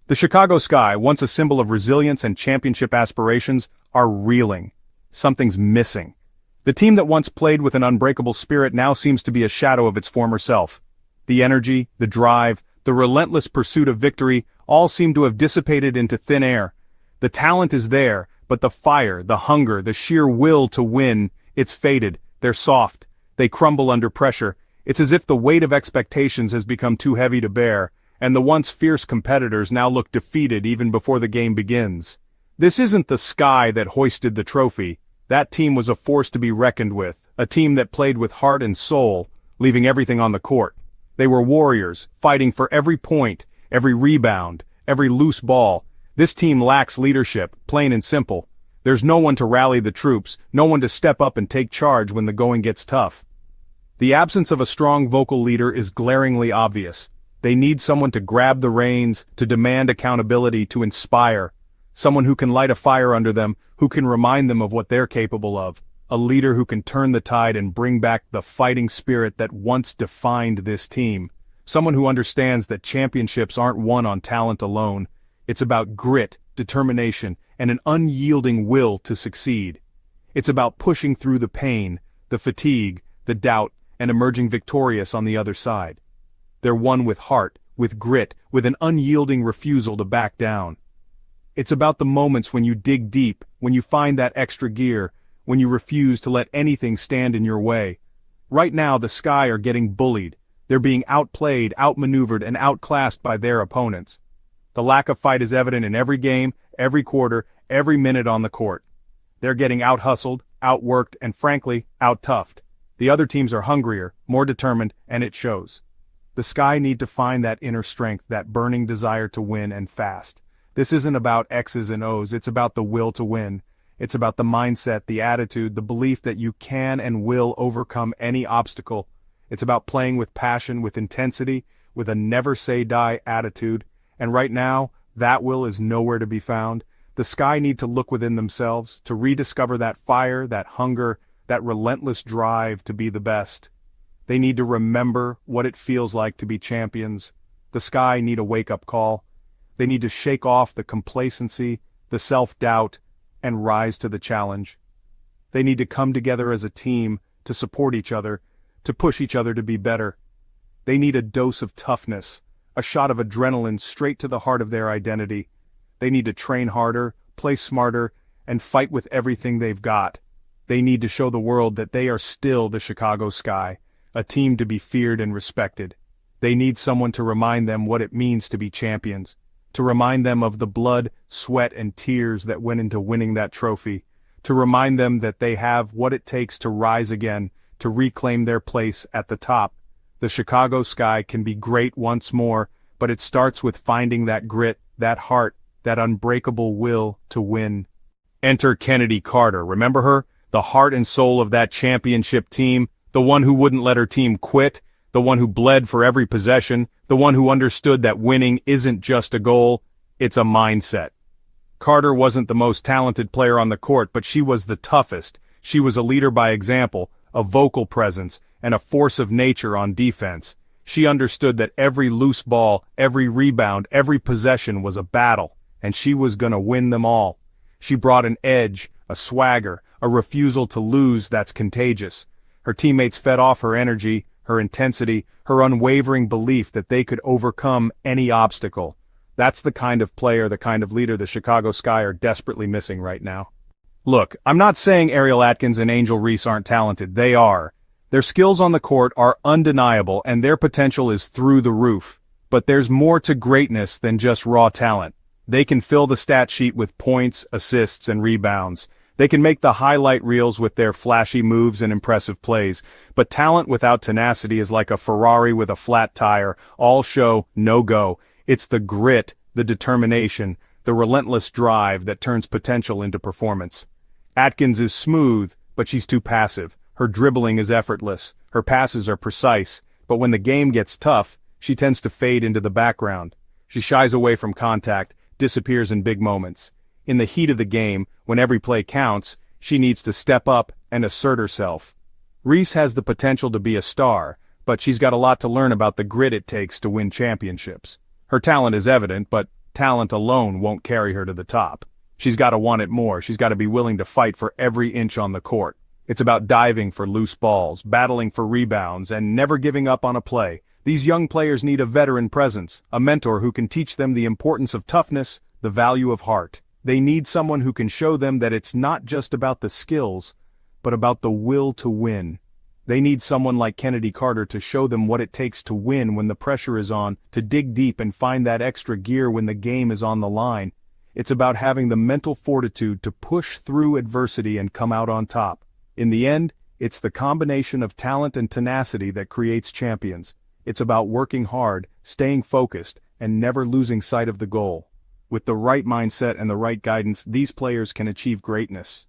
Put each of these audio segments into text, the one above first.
The Chicago Sky, once a symbol of resilience and championship aspirations, are reeling. Something's missing. The team that once played with an unbreakable spirit now seems to be a shadow of its former self. The energy, the drive, the relentless pursuit of victory all seem to have dissipated into thin air. The talent is there, but the fire, the hunger, the sheer will to win, it's faded. They're soft. They crumble under pressure. It's as if the weight of expectations has become too heavy to bear, and the once fierce competitors now look defeated even before the game begins. This isn't the Sky that hoisted the trophy. That team was a force to be reckoned with, a team that played with heart and soul, leaving everything on the court. They were warriors, fighting for every point, every rebound, every loose ball. This team lacks leadership, plain and simple. There's no one to rally the troops, no one to step up and take charge when the going gets tough. The absence of a strong vocal leader is glaringly obvious. They need someone to grab the reins, to demand accountability, to inspire. Someone who can light a fire under them, who can remind them of what they're capable of. A leader who can turn the tide and bring back the fighting spirit that once defined this team. Someone who understands that championships aren't won on talent alone. It's about grit, determination, and an unyielding will to succeed. It's about pushing through the pain, the fatigue, the doubt, and emerging victorious on the other side. They're one with heart, with grit, with an unyielding refusal to back down. It's about the moments when you dig deep, when you find that extra gear, when you refuse to let anything stand in your way. Right now the Sky are getting bullied. They're being outplayed, outmaneuvered, and outclassed by their opponents. The lack of fight is evident in every game, every quarter, every minute on the court. They're getting out-hustled, outworked, and frankly, out-toughed. The other teams are hungrier, more determined, and it shows. The Sky need to find that inner strength, that burning desire to win, and fast. This isn't about X's and O's, it's about the will to win. It's about the mindset, the attitude, the belief that you can and will overcome any obstacle. It's about playing with passion, with intensity, with a never-say-die attitude. And right now, that will is nowhere to be found. The Sky need to look within themselves, to rediscover that fire, that hunger, that relentless drive to be the best. They need to remember what it feels like to be champions. The Sky need a wake-up call. They need to shake off the complacency, the self-doubt, and rise to the challenge. They need to come together as a team, to support each other, to push each other to be better. They need a dose of toughness, a shot of adrenaline straight to the heart of their identity. They need to train harder, play smarter, and fight with everything they've got. They need to show the world that they are still the Chicago Sky, a team to be feared and respected. They need someone to remind them what it means to be champions, to remind them of the blood, sweat, and tears that went into winning that trophy, to remind them that they have what it takes to rise again, to reclaim their place at the top. The Chicago Sky can be great once more, but it starts with finding that grit, that heart, that unbreakable will to win. Enter Kennedy Carter, remember her? The heart and soul of that championship team, the one who wouldn't let her team quit, the one who bled for every possession, the one who understood that winning isn't just a goal, it's a mindset. Carter wasn't the most talented player on the court, but she was the toughest. She was a leader by example, a vocal presence, and a force of nature on defense. She understood that every loose ball, every rebound, every possession was a battle, and she was gonna win them all. She brought an edge, a swagger, a refusal to lose that's contagious. Her teammates fed off her energy, her intensity, her unwavering belief that they could overcome any obstacle. That's the kind of player, the kind of leader the Chicago Sky are desperately missing right now. Look, I'm not saying Ariel Atkins and Angel Reese aren't talented. They are. Their skills on the court are undeniable and their potential is through the roof. But there's more to greatness than just raw talent. They can fill the stat sheet with points, assists, and rebounds. They can make the highlight reels with their flashy moves and impressive plays, but talent without tenacity is like a Ferrari with a flat tire, all show, no go. It's the grit, the determination, the relentless drive that turns potential into performance. Atkins is smooth, but she's too passive. Her dribbling is effortless, her passes are precise, but when the game gets tough, she tends to fade into the background. She shies away from contact, disappears in big moments. In the heat of the game, when every play counts, she needs to step up and assert herself. Reese has the potential to be a star, but she's got a lot to learn about the grit it takes to win championships. Her talent is evident, but talent alone won't carry her to the top. She's got to want it more, she's got to be willing to fight for every inch on the court. It's about diving for loose balls, battling for rebounds, and never giving up on a play. These young players need a veteran presence, a mentor who can teach them the importance of toughness, the value of heart. They need someone who can show them that it's not just about the skills, but about the will to win. They need someone like Chennedy Carter to show them what it takes to win when the pressure is on, to dig deep and find that extra gear when the game is on the line. It's about having the mental fortitude to push through adversity and come out on top. In the end, it's the combination of talent and tenacity that creates champions. It's about working hard, staying focused, and never losing sight of the goal. With the right mindset and the right guidance, these players can achieve greatness.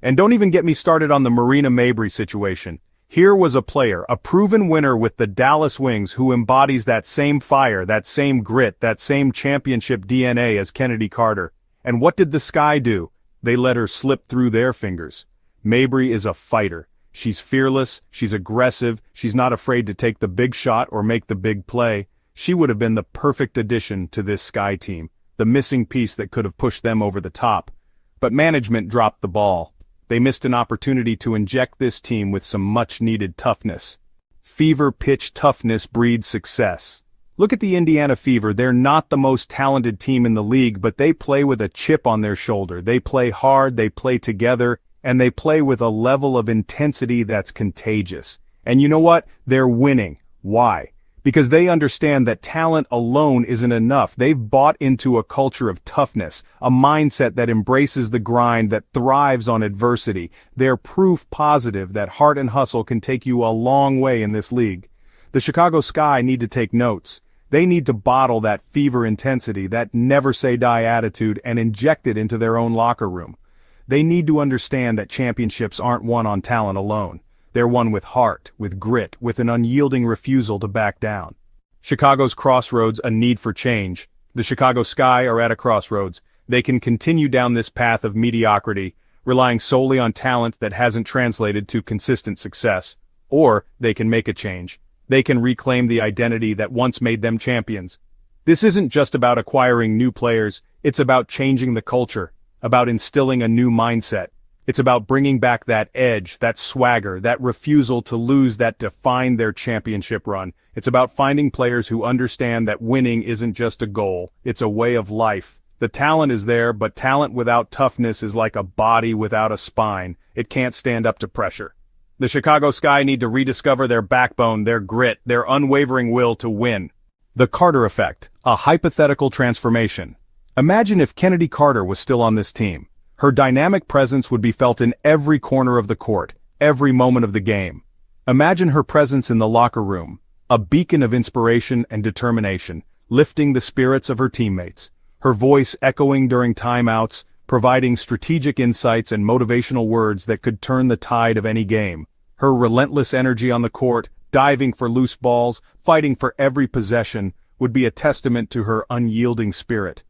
And don't even get me started on the Marina Mabrey situation. Here was a player, a proven winner with the Dallas Wings who embodies that same fire, that same grit, that same championship DNA as Chennedy Carter. And what did the Sky do? They let her slip through their fingers. Mabrey is a fighter. She's fearless, she's aggressive, she's not afraid to take the big shot or make the big play. She would have been the perfect addition to this Sky team, the missing piece that could have pushed them over the top. But management dropped the ball. They missed an opportunity to inject this team with some much-needed toughness. Fever-pitch toughness breeds success. Look at the Indiana Fever. They're not the most talented team in the league, but they play with a chip on their shoulder. They play hard, they play together, and they play with a level of intensity that's contagious. And you know what? They're winning. Why? Because they understand that talent alone isn't enough. They've bought into a culture of toughness, a mindset that embraces the grind, that thrives on adversity. They're proof positive that heart and hustle can take you a long way in this league. The Chicago Sky need to take notes. They need to bottle that fever intensity, that never-say-die attitude, and inject it into their own locker room. They need to understand that championships aren't won on talent alone. They're won with heart, with grit, with an unyielding refusal to back down. Chicago's crossroads, a need for change. The Chicago Sky are at a crossroads. They can continue down this path of mediocrity, relying solely on talent that hasn't translated to consistent success. Or they can make a change. They can reclaim the identity that once made them champions. This isn't just about acquiring new players, it's about changing the culture, about instilling a new mindset. It's about bringing back that edge, that swagger, that refusal to lose that defined their championship run. It's about finding players who understand that winning isn't just a goal, it's a way of life. The talent is there, but talent without toughness is like a body without a spine. It can't stand up to pressure. The Chicago Sky need to rediscover their backbone, their grit, their unwavering will to win. The Carter Effect, a hypothetical transformation. Imagine if Chennedy Carter was still on this team. Her dynamic presence would be felt in every corner of the court, every moment of the game. Imagine her presence in the locker room, a beacon of inspiration and determination, lifting the spirits of her teammates. Her voice echoing during timeouts, providing strategic insights and motivational words that could turn the tide of any game. Her relentless energy on the court, diving for loose balls, fighting for every possession, would be a testament to her unyielding spirit.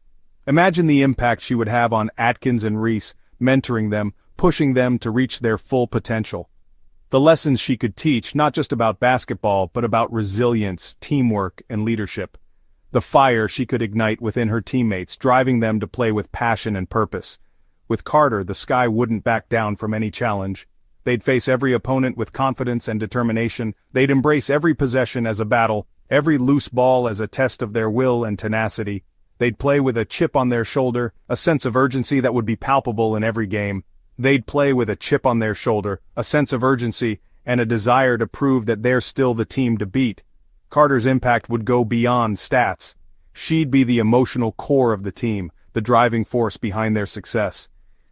Imagine the impact she would have on Atkins and Reese, mentoring them, pushing them to reach their full potential. The lessons she could teach, not just about basketball, but about resilience, teamwork, and leadership. The fire she could ignite within her teammates, driving them to play with passion and purpose. With Carter, the Sky wouldn't back down from any challenge. They'd face every opponent with confidence and determination. They'd embrace every possession as a battle, every loose ball as a test of their will and tenacity. They'd play with a chip on their shoulder, a sense of urgency that would be palpable in every game. They'd play with a chip on their shoulder, a sense of urgency, and a desire to prove that they're still the team to beat. Carter's impact would go beyond stats. She'd be the emotional core of the team, the driving force behind their success.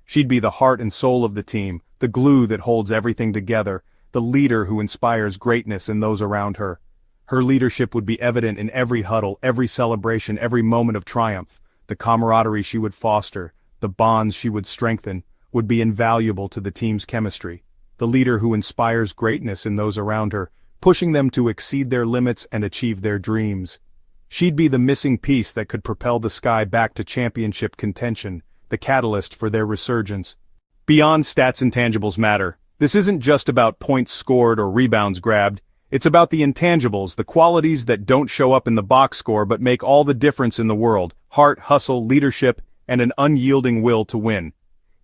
She'd be the heart and soul of the team, the glue that holds everything together, the leader who inspires greatness in those around her. Her leadership would be evident in every huddle, every celebration, every moment of triumph. The camaraderie she would foster, the bonds she would strengthen, would be invaluable to the team's chemistry. The leader who inspires greatness in those around her, pushing them to exceed their limits and achieve their dreams. She'd be the missing piece that could propel the Sky back to championship contention, the catalyst for their resurgence. Beyond stats, intangibles matter. This isn't just about points scored or rebounds grabbed. It's about the intangibles, the qualities that don't show up in the box score but make all the difference in the world. heart, hustle, leadership, and an unyielding will to win.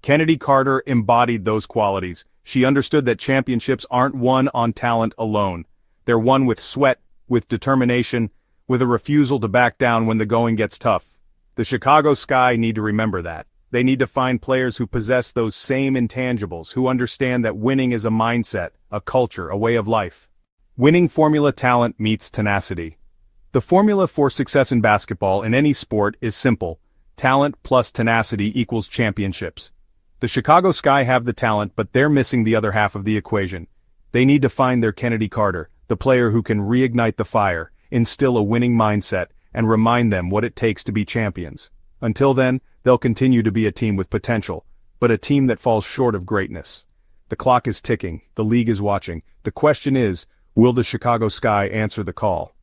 Chennedy Carter embodied those qualities. She understood that championships aren't won on talent alone. They're won with sweat, with determination, with a refusal to back down when the going gets tough. The Chicago Sky need to remember that. They need to find players who possess those same intangibles, who understand that winning is a mindset, a culture, a way of life. Winning formula: talent meets tenacity. The formula for success in basketball in any sport is simple. Talent plus tenacity equals championships. The Chicago Sky have the talent, but they're missing the other half of the equation. They need to find their Chennedy Carter, the player who can reignite the fire, instill a winning mindset, and remind them what it takes to be champions. Until then, they'll continue to be a team with potential, but a team that falls short of greatness. The clock is ticking, the league is watching. The question is, will the Chicago Sky answer the call?